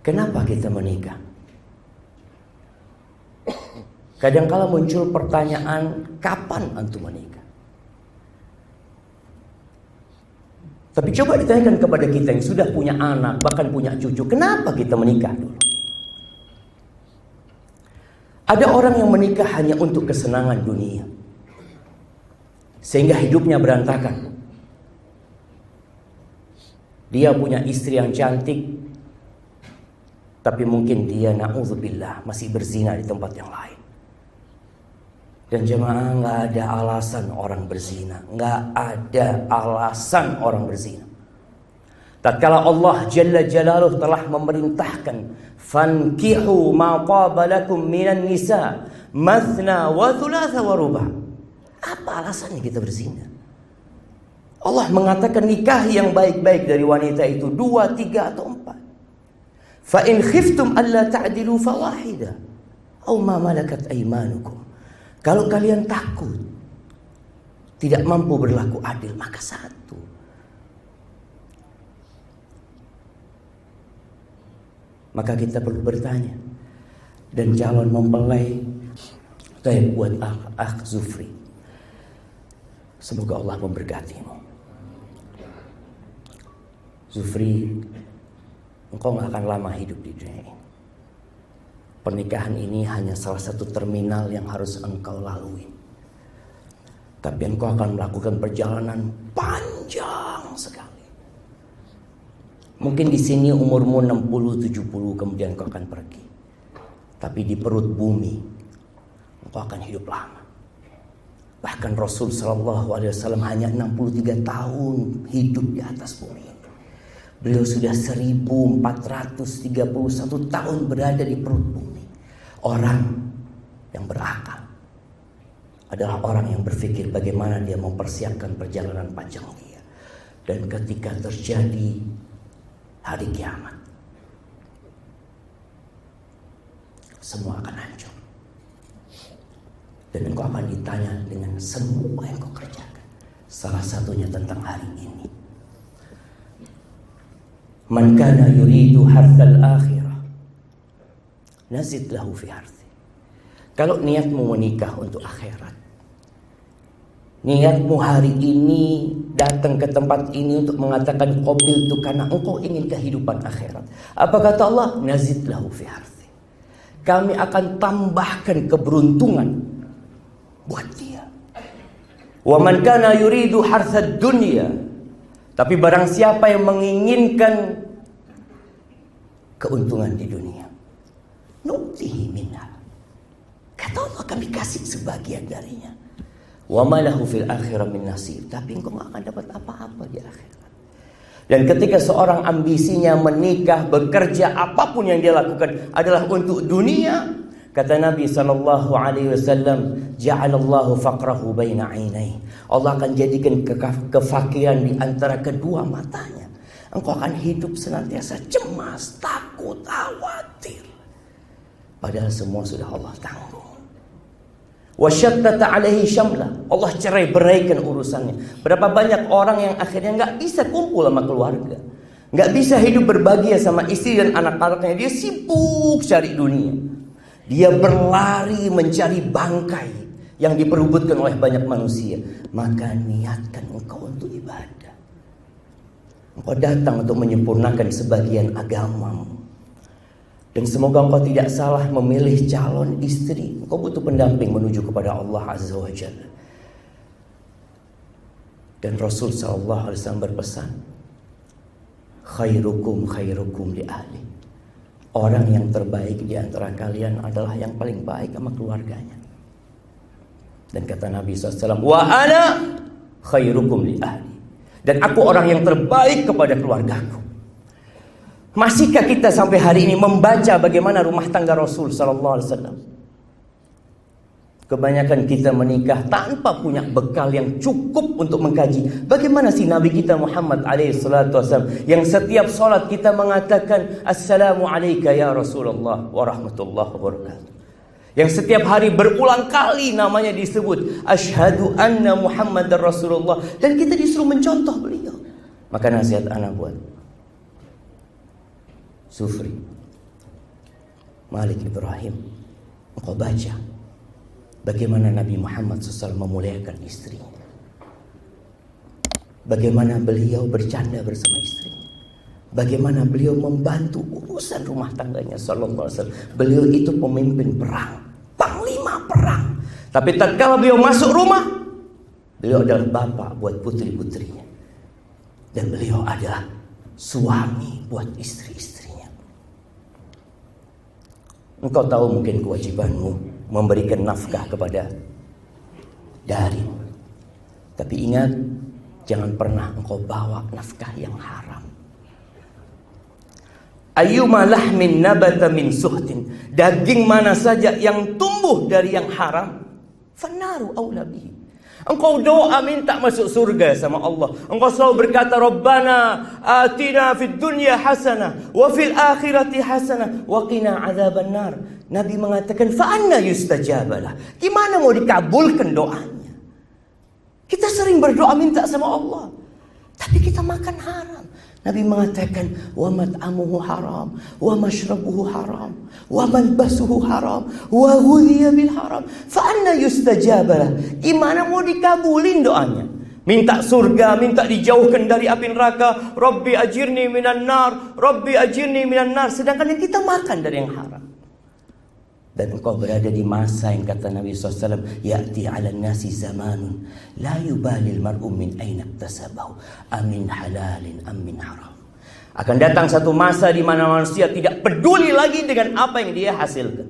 Kenapa kita menikah? Kadangkala muncul pertanyaan, kapan antum menikah? Tapi coba ditanyakan kepada kita yang sudah punya anak, bahkan punya cucu, kenapa kita menikah dulu? Ada orang yang menikah hanya untuk kesenangan dunia, sehingga hidupnya berantakan. Dia punya istri yang cantik, tapi mungkin dia na'udzubillah masih berzina di tempat yang lain. Dan jemaah, nggak ada alasan orang berzina, nggak ada alasan orang berzina. Tatkala Allah Jalla Jalaluhu telah memerintahkan, fankihu ma taba lakum minan nisa mathna wa thulatha wa ruba'. Apa alasannya kita berzina? Allah mengatakan nikahi yang baik-baik dari wanita itu 2, 3 atau 4. Fa in khiftum alla ta'dilu fawahida aw ma malakat aymanukum. Kalau kalian takut tidak mampu berlaku adil, maka 1. Maka kita perlu bertanya, dan calon mempelai buat Akh Zufri, semoga Allah memberkatimu. Zufri, engkau gak akan lama hidup di dunia ini. Pernikahan ini hanya salah satu terminal yang harus engkau lalui. Tapi engkau akan melakukan perjalanan panjang sekali. Mungkin di sini umurmu 60, 70, kemudian engkau akan pergi. Tapi di perut bumi engkau akan hidup lama. Bahkan Rasul SAW hanya 63 tahun hidup di atas bumi. Beliau sudah 1431 tahun berada di perut bumi. Orang yang berakal adalah orang yang berpikir bagaimana dia mempersiapkan perjalanan panjang dia. Dan ketika terjadi hari kiamat, semua akan hancur. Dan engkau akan ditanya dengan semua yang kau kerjakan. Salah satunya tentang hari ini. Man kana yuridu harthal akhirah nazid lahu fi harthi. Kalau niatmu menikah untuk akhirat, niatmu hari ini datang ke tempat ini untuk mengatakan qabil itu karena engkau ingin kehidupan akhirat, apa kata Allah? Nazid lahu fi harthi. Kami akan tambahkan keberuntungan buat dia. Wa man kana yuridu harthad dunya, tapi barang siapa yang menginginkan keuntungan di dunia, nu'tihi minha, kata Allah, kami kasih sebagian darinya. Wa ma lahu fil akhirah min nasib, tapi engkau gak akan dapat apa-apa di akhirat. Dan ketika seorang ambisinya menikah, bekerja, apapun yang dia lakukan adalah untuk dunia, kata Nabi SAW, ja'alallahu faqrahu baina 'ainai. Allah akan jadikan kefakiran di antara kedua matanya. Engkau akan hidup senantiasa cemas, takut, khawatir. Padahal semua sudah Allah tanggung. Wasyattata alaihi syamla. Allah cerai beraikan urusannya. Berapa banyak orang yang akhirnya gak bisa kumpul sama keluarga, gak bisa hidup berbahagia sama istri dan anak-anaknya. Dia sibuk cari dunia. Dia berlari mencari bangkai yang diperebutkan oleh banyak manusia. Maka niatkan engkau untuk ibadah. Engkau datang untuk menyempurnakan sebagian agamamu. Dan semoga engkau tidak salah memilih calon istri. Engkau butuh pendamping menuju kepada Allah Azza wa Jalla. Dan Rasul SAW berpesan, khairukum khairukum li ahli. Orang yang terbaik di antara kalian adalah yang paling baik sama keluarganya. Dan kata Nabi SAW, wa ana khairukum li ahli. Dan aku orang yang terbaik kepada keluargaku. Masihkah kita sampai hari ini membaca bagaimana rumah tangga Rasul SAW? Kebanyakan kita menikah tanpa punya bekal yang cukup untuk mengkaji bagaimana si Nabi kita Muhammad SAW, yang setiap salat kita mengatakan Assalamu alayka ya Rasulullah wa rahmatullahi wa barakatuh, yang setiap hari berulang kali namanya disebut Asyhadu anna Muhammadar Rasulullah, dan kita disuruh mencontoh beliau. Maka nasihat anak buat Zufri, Malik Ibrahim, engkau baca bagaimana Nabi Muhammad SAW memuliakan istrinya. Bagaimana beliau bercanda bersama istrinya. Bagaimana beliau membantu urusan rumah tangganya sallallahu alaihi wasallam. Beliau itu pemimpin perang, panglima perang. Tapi tatkala beliau masuk rumah, beliau adalah bapak buat putri-putrinya. Dan beliau adalah suami buat istri-istrinya. Engkau tahu mungkin kewajibanmu memberikan nafkah kepada Darin. Tapi ingat, jangan pernah engkau bawa nafkah yang haram. Ayyuma lahmin nabata min suhtin, daging mana saja yang tumbuh dari yang haram, fannaru aula bihi. Engkau doa minta masuk surga sama Allah. Engkau selalu berkata, Rabbana atina fid dunya hasanah wa fil akhirati hasanah wa qina adzaban nar. Nabi mengatakan, fa anna yustajabalah. Gimana mau dikabulkan doanya? Kita sering berdoa minta sama Allah, tapi kita makan haram. Nabi mengatakan, wa mat'amuhu haram, wa mashrabuhu haram, wa malbasuhu haram, wa ghudhiya bil haram. Fa anna yustajabalah. Gimana mau dikabulin doanya? Minta surga, minta dijauhkan dari api neraka. Rabbi ajirni minan nar, Rabbi ajirni minan nar. Sedangkan yang kita makan dari yang haram. Dan engkau berada di masa yang kata Nabi SAW, ya'ti 'alan nasi zamanun la yubalil mar'u min aina iktasabahu amin halalin amin haram. Akan datang satu masa di mana manusia tidak peduli lagi dengan apa yang dia hasilkan.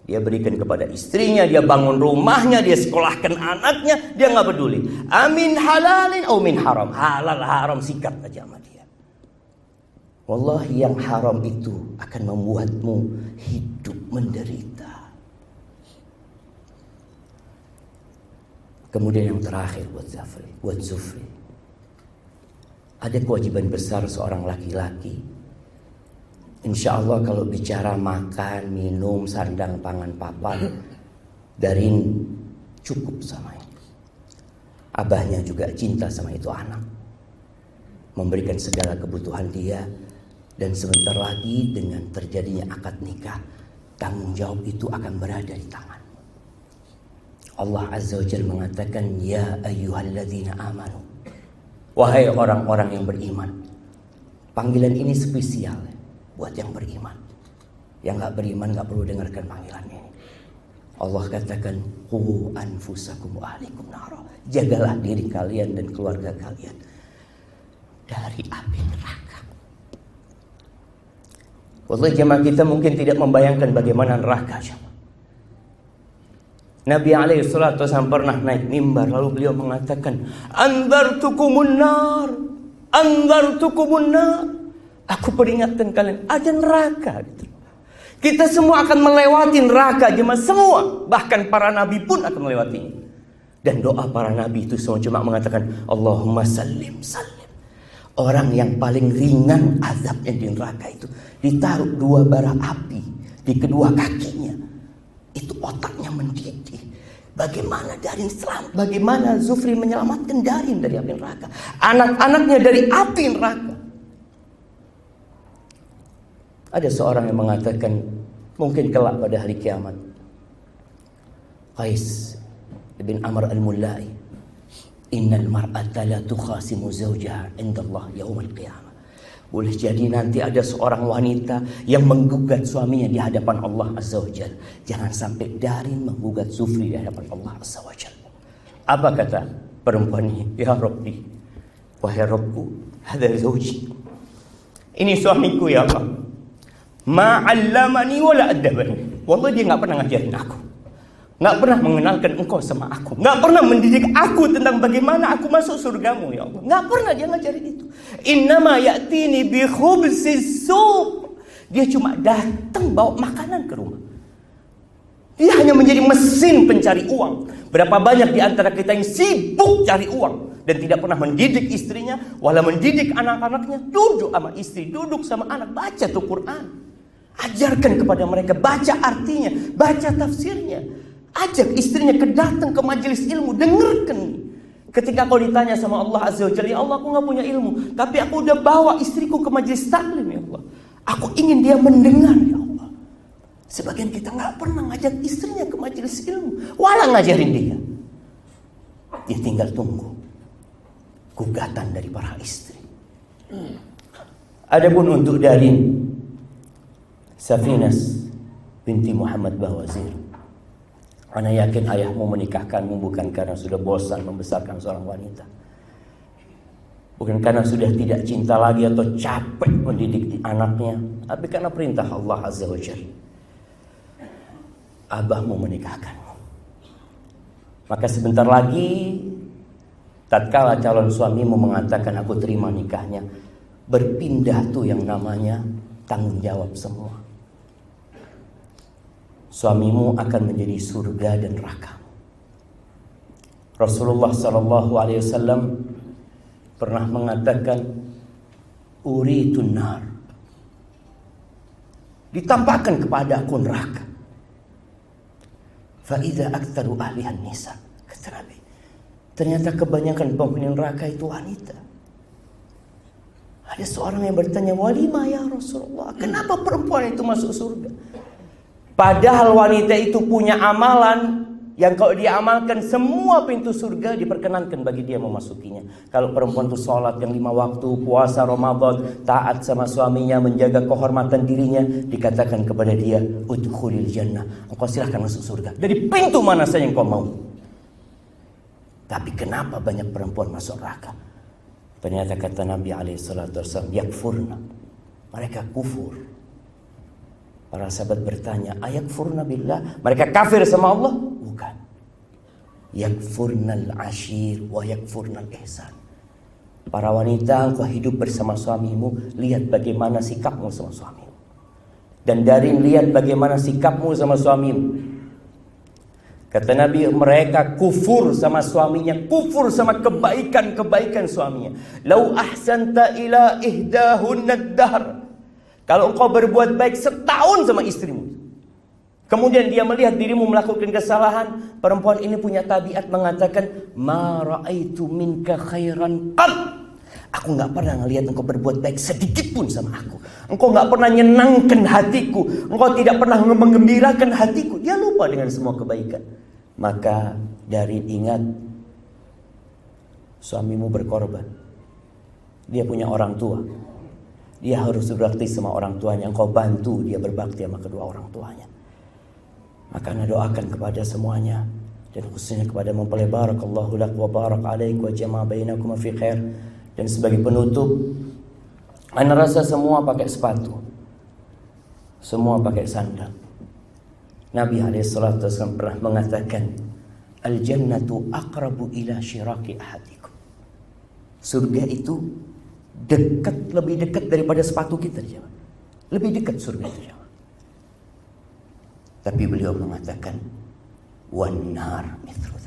Dia berikan kepada istrinya, dia bangun rumahnya, dia sekolahkan anaknya, dia nggak peduli. Amin halalin atau min haram, halal haram sikat aja sama dia. Wallahi yang haram itu akan membuatmu hidup menderita. Kemudian yang terakhir buat Zufri. Ada kewajiban besar seorang laki-laki. Insya Allah kalau bicara makan, minum, sandang, pangan, papan, Darin cukup sama itu. Abahnya juga cinta sama itu anak. Memberikan segala kebutuhan dia. Dan sebentar lagi dengan terjadinya akad nikah, tanggung jawab itu akan berada di tangan. Allah Azza wa Jalla mengatakan, ya ayyuhalladzina amanu. Wahai orang-orang yang beriman. Panggilan ini spesial buat yang beriman. Yang gak beriman gak perlu dengarkan panggilan ini. Allah katakan, qu anfusakum wa ahlikum nara. Jagalah diri kalian dan keluarga kalian dari api neraka. Wallahi jemaah kita mungkin tidak membayangkan bagaimana neraka. Nabi SAW pernah naik mimbar, lalu beliau mengatakan, Anzartukumun nar, Anzartukumun nar. Aku peringatkan kalian, ada neraka. Kita semua akan melewati neraka, jemaah semua. Bahkan para nabi pun akan melewatinya. Dan doa para nabi itu semua cuma mengatakan, Allahumma sallim sallim. Orang yang paling ringan azabnya di neraka itu ditaruh 2 bara api di kedua kakinya. Itu otaknya mendidih. Bagaimana Darin selamat? Bagaimana Zufri menyelamatkan Darin dari api neraka? Anak-anaknya dari api neraka. Ada seorang yang mengatakan mungkin kelak pada hari kiamat, Qais bin Amr al-Mullai, innal mar'ata la tukhasimu zawjaha indallah yaumil qiyamah. Boleh jadi nanti ada seorang wanita yang menggugat suaminya di hadapan Allah Azza wa Jalla. Jangan sampai Darin menggugat Zufri di hadapan Allah Azza wa Jalla. Apa kata perempuan ini? Ya Rabbi, wahai Rabbku, hadha zawji. Ini suamiku ya Allah. Ma'allamani wala addabani. Wallah dia gak pernah ngajarin aku. Gak pernah mengenalkan engkau sama aku. Gak pernah mendidik aku tentang bagaimana aku masuk surgamu ya Allah. Gak pernah dia ngajarin itu. Innama ya'tini bi khubzis suq. Dia cuma datang bawa makanan ke rumah. Dia hanya menjadi mesin pencari uang. Berapa banyak di antara kita yang sibuk cari uang dan tidak pernah mendidik istrinya, wala mendidik anak-anaknya. Duduk sama istri, duduk sama anak, baca tuh Quran. Ajarkan kepada mereka, baca artinya, baca tafsirnya. Ajak istrinya datang ke majelis ilmu, dengarkan. Ketika kau ditanya sama Allah Azza wa Jalla, ya Allah aku gak punya ilmu, tapi aku udah bawa istriku ke majelis taklim ya Allah. Aku ingin dia mendengar ya Allah. Sebagian kita nggak pernah ngajak istrinya ke majelis ilmu, walau ngajarin dia. Dia tinggal tunggu gugatan dari para istri. Adapun untuk Darin Safinas binti Muhammad Bawazir, ana yakin ayahmu menikahkanmu bukan karena sudah bosan membesarkan seorang wanita, bukan karena sudah tidak cinta lagi atau capek mendidik anaknya, tapi karena perintah Allah Azza wa Jalla. Abahmu menikahkanmu. Maka sebentar lagi, tatkala calon suamimu mengatakan aku terima nikahnya, berpindah tuh yang namanya tanggung jawab semua. Suamimu akan menjadi surga dan neraka. Rasulullah SAW pernah mengatakan, uritun nar, ditampakkan kepada aku neraka. Fa'idha aktsaru ahlihan nisa, kata Nabi. Ternyata kebanyakan penghuni neraka itu wanita. Ada seorang yang bertanya, walima ya Rasulullah, kenapa perempuan itu masuk surga? Padahal wanita itu punya amalan yang kalau dia amalkan semua pintu surga diperkenankan bagi dia memasukinya. Kalau perempuan itu sholat yang 5 waktu, puasa Ramadan, taat sama suaminya, menjaga kehormatan dirinya, dikatakan kepada dia, udkhulil jannah, engkau silahkan masuk surga dari pintu mana saja yang kau mau. Tapi kenapa banyak perempuan masuk neraka? Ternyata kata Nabi SAW, yakfurna, mereka kufur. Para sahabat bertanya, ayakfurna billah, mereka kafir sama Allah? Bukan. Yakfurnal ashir wa yakfurnal ihsan. Para wanita, engkau hidup bersama suamimu, lihat bagaimana sikapmu sama suamimu. Dan Darin, lihat bagaimana sikapmu sama suamimu. Kata Nabi, mereka kufur sama suaminya, kufur sama kebaikan-kebaikan suaminya. Lau ahsanta ila ihdahunna ad-dahr, kalau engkau berbuat baik setahun sama istrimu, kemudian dia melihat dirimu melakukan kesalahan, perempuan ini punya tabiat mengatakan, ma ra'aitu minka khairan qat. Aku nggak pernah ngelihat engkau berbuat baik sedikit pun sama aku. Engkau nggak pernah nyenangkan hatiku. Engkau tidak pernah menggembirakan hatiku. Dia lupa dengan semua kebaikan. Maka dari ingat, suamimu berkorban. Dia punya orang tua. Dia harus berbakti sama orang tuanya. Engkau bantu dia berbakti sama kedua orang tuanya. Maka anda doakan kepada semuanya, dan khususnya kepada mempelai, barakallahu lak wa barak alaik wa jama'a bainakum fi khair. Dan sebagai penutup, anda rasa semua pakai sepatu, semua pakai sandal. Nabi SAW pernah mengatakan, al-jannatu aqrabu ila syiraki ahadikum. Surga itu dekat, lebih dekat daripada sepatu kita, jemaah. Lebih dekat surga itu, jemaah. Tapi beliau mengatakan, wan nar mithlu